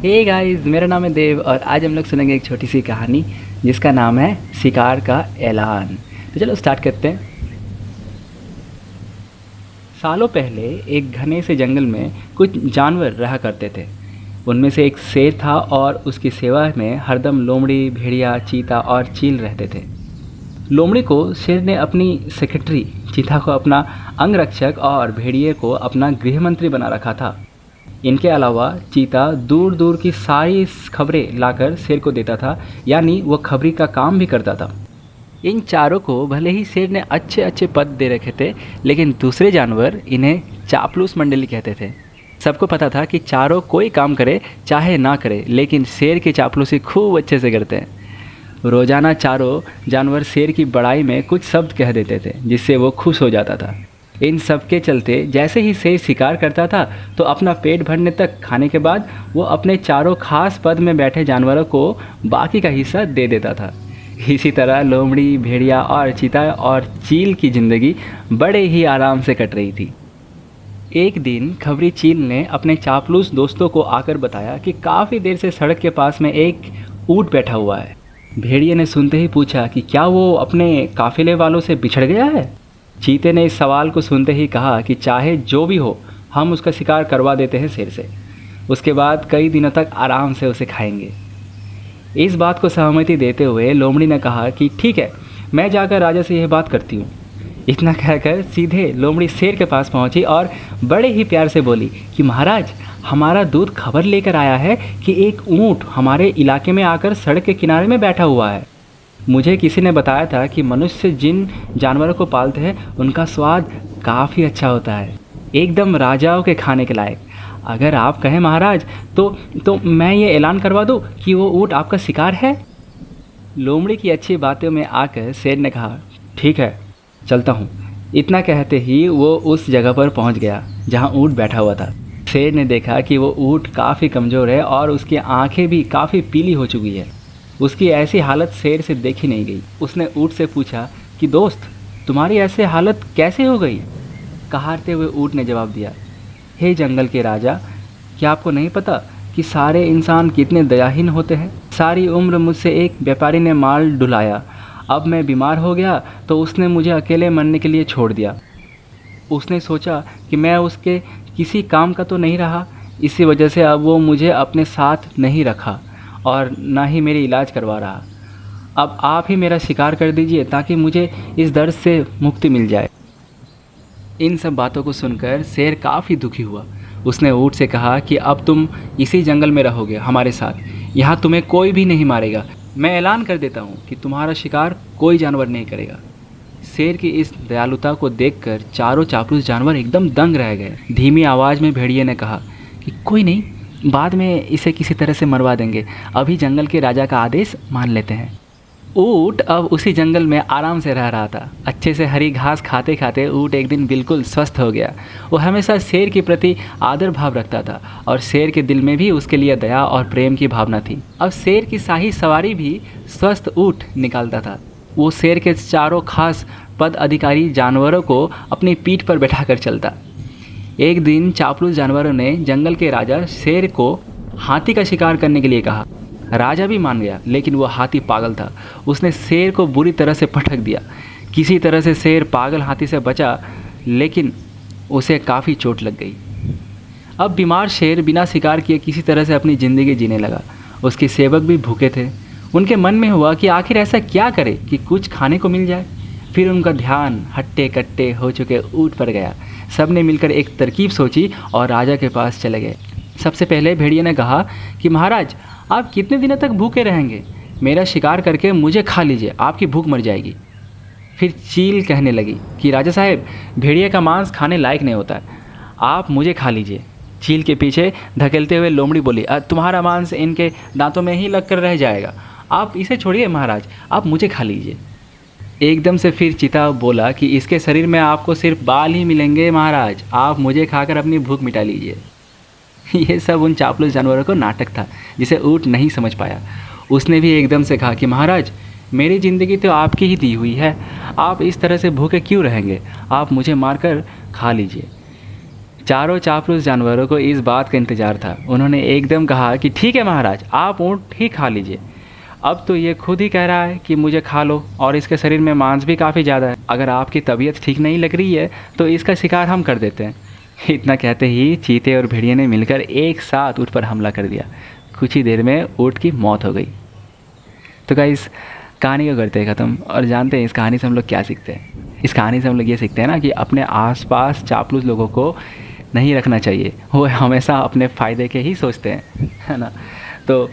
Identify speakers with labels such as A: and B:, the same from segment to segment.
A: Hey guys, मेरा नाम है देव और आज हम लोग सुनेंगे एक छोटी सी कहानी जिसका नाम है शिकार का ऐलान। तो चलो स्टार्ट करते हैं। सालों पहले एक घने से जंगल में कुछ जानवर रहा करते थे। उनमें से एक शेर था और उसकी सेवा में हरदम लोमड़ी, भेड़िया, चीता और चील रहते थे। लोमड़ी को शेर ने अपनी सेक्रेटरी, चीता को अपना अंगरक्षक और भेड़िए को अपना गृह मंत्री बना रखा था। इनके अलावा चीता दूर दूर की सारी खबरें लाकर शेर को देता था, यानी वो खबरी का काम भी करता था। इन चारों को भले ही शेर ने अच्छे अच्छे पद दे रखे थे, लेकिन दूसरे जानवर इन्हें चापलूस मंडली कहते थे। सबको पता था कि चारों कोई काम करे चाहे ना करे, लेकिन शेर की चापलूसी खूब अच्छे से करते हैं। रोज़ाना चारों जानवर शेर की बड़ाई में कुछ शब्द कह देते थे, जिससे वो खुश हो जाता था। इन सब के चलते जैसे ही शेर शिकार करता था तो अपना पेट भरने तक खाने के बाद वो अपने चारों खास पद में बैठे जानवरों को बाकी का हिस्सा दे देता था। इसी तरह लोमड़ी, भेड़िया और चीता और चील की ज़िंदगी बड़े ही आराम से कट रही थी। एक दिन खबरी चील ने अपने चापलूस दोस्तों को आकर बताया कि काफ़ी देर से सड़क के पास में एक ऊँट बैठा हुआ है। भेड़िए ने सुनते ही पूछा कि क्या वो अपने काफिले वालों से बिछड़ गया है। चीते ने इस सवाल को सुनते ही कहा कि चाहे जो भी हो, हम उसका शिकार करवा देते हैं शेर से। उसके बाद कई दिनों तक आराम से उसे खाएंगे। इस बात को सहमति देते हुए लोमड़ी ने कहा कि ठीक है, मैं जाकर राजा से यह बात करती हूँ। इतना कहकर सीधे लोमड़ी शेर के पास पहुँची और बड़े ही प्यार से बोली कि महाराज, हमारा दूत खबर लेकर आया है कि एक ऊँट हमारे इलाके में आकर सड़क के किनारे में बैठा हुआ है। मुझे किसी ने बताया था कि मनुष्य जिन जानवरों को पालते हैं उनका स्वाद काफ़ी अच्छा होता है, एकदम राजाओं के खाने के लायक। अगर आप कहें महाराज तो मैं ये ऐलान करवा दूं कि वो ऊँट आपका शिकार है। लोमड़ी की अच्छी बातों में आकर शेर ने कहा, ठीक है, चलता हूँ। इतना कहते ही वो उस जगह पर पहुँच गया जहाँ ऊँट बैठा हुआ था। शेर ने देखा कि वो ऊँट काफ़ी कमज़ोर है और उसकी आंखें भी काफ़ी पीली हो चुकी है। उसकी ऐसी हालत शेर से देखी नहीं गई। उसने ऊँट से पूछा कि दोस्त, तुम्हारी ऐसी हालत कैसे हो गई? कहारते हुए ऊँट ने जवाब दिया, हे जंगल के राजा, क्या आपको नहीं पता कि सारे इंसान कितने दयाहीन होते हैं? सारी उम्र मुझसे एक व्यापारी ने माल ढुलाया। अब मैं बीमार हो गया तो उसने मुझे अकेले मरने के लिए छोड़ दिया। उसने सोचा कि मैं उसके किसी काम का तो नहीं रहा, इसी वजह से अब वो मुझे अपने साथ नहीं रखा और ना ही मेरी इलाज करवा रहा। अब आप ही मेरा शिकार कर दीजिए ताकि मुझे इस दर्द से मुक्ति मिल जाए। इन सब बातों को सुनकर शेर काफ़ी दुखी हुआ। उसने ऊँट से कहा कि अब तुम इसी जंगल में रहोगे हमारे साथ, यहाँ तुम्हें कोई भी नहीं मारेगा। मैं ऐलान कर देता हूँ कि तुम्हारा शिकार कोई जानवर नहीं करेगा। शेर की इस दयालुता को देखकर चारों चापलूस जानवर एकदम दंग रह गए। धीमी आवाज़ में भेड़िए ने कहा कि कोई नहीं, बाद में इसे किसी तरह से मरवा देंगे, अभी जंगल के राजा का आदेश मान लेते हैं। ऊँट अब उसी जंगल में आराम से रह रहा था। अच्छे से हरी घास खाते खाते ऊँट एक दिन बिल्कुल स्वस्थ हो गया। वो हमेशा शेर के प्रति आदर भाव रखता था और शेर के दिल में भी उसके लिए दया और प्रेम की भावना थी। अब शेर की शाही सवारी भी स्वस्थ ऊँट निकालता था। वो शेर के चारों खास पद अधिकारी जानवरों को अपनी पीठ पर बैठाकर चलता। एक दिन चापलूस जानवरों ने जंगल के राजा शेर को हाथी का शिकार करने के लिए कहा। राजा भी मान गया, लेकिन वो हाथी पागल था। उसने शेर को बुरी तरह से पटक दिया। किसी तरह से शेर पागल हाथी से बचा, लेकिन उसे काफ़ी चोट लग गई। अब बीमार शेर बिना शिकार किए किसी तरह से अपनी ज़िंदगी जीने लगा। उसके सेवक भी भूखे थे। उनके मन में हुआ कि आखिर ऐसा क्या करे कि कुछ खाने को मिल जाए। फिर उनका ध्यान हट्टे कट्टे हो चुके ऊँट पर गया। सब ने मिलकर एक तरकीब सोची और राजा के पास चले गए। सबसे पहले भेड़िए ने कहा कि महाराज, आप कितने दिनों तक भूखे रहेंगे? मेरा शिकार करके मुझे खा लीजिए, आपकी भूख मर जाएगी। फिर चील कहने लगी कि राजा साहब, भेड़िए का मांस खाने लायक नहीं होता है, आप मुझे खा लीजिए। चील के पीछे धकेलते हुए लोमड़ी बोली, तुम्हारा मांस इनके दांतों में ही लग कर रह जाएगा, आप इसे छोड़िए महाराज, आप मुझे खा लीजिए। एकदम से फिर चीता बोला कि इसके शरीर में आपको सिर्फ बाल ही मिलेंगे महाराज, आप मुझे खाकर अपनी भूख मिटा लीजिए। ये सब उन चापलूस जानवरों को नाटक था जिसे ऊँट नहीं समझ पाया। उसने भी एकदम से कहा कि महाराज, मेरी ज़िंदगी तो आपकी ही दी हुई है, आप इस तरह से भूखे क्यों रहेंगे, आप मुझे मारकर खा लीजिए। चारों चापलूस जानवरों को इस बात का इंतज़ार था। उन्होंने एकदम कहा कि ठीक है महाराज, आप ऊँट ही खा लीजिए। अब तो ये खुद ही कह रहा है कि मुझे खा लो, और इसके शरीर में मांस भी काफ़ी ज़्यादा है। अगर आपकी तबीयत ठीक नहीं लग रही है तो इसका शिकार हम कर देते हैं। इतना कहते ही चीते और भेड़िए ने मिलकर एक साथ ऊँट पर हमला कर दिया। कुछ ही देर में ऊँट की मौत हो गई। तो गाइस, कहानी को करते हैं ख़त्म, और जानते हैं इस कहानी से हम लोग क्या सीखते हैं। इस कहानी से हम लोग ये सीखते हैं ना कि अपने आसपास चापलूस लोगों को नहीं रखना चाहिए। वो हमेशा अपने फ़ायदे के ही सोचते हैं, है ना। तो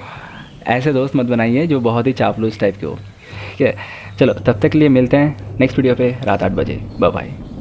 A: ऐसे दोस्त मत बनाइए जो बहुत ही चापलूस टाइप के हो। ठीक है, चलो तब तक के लिए मिलते हैं नेक्स्ट वीडियो पे रात 8 बजे। Bye bye.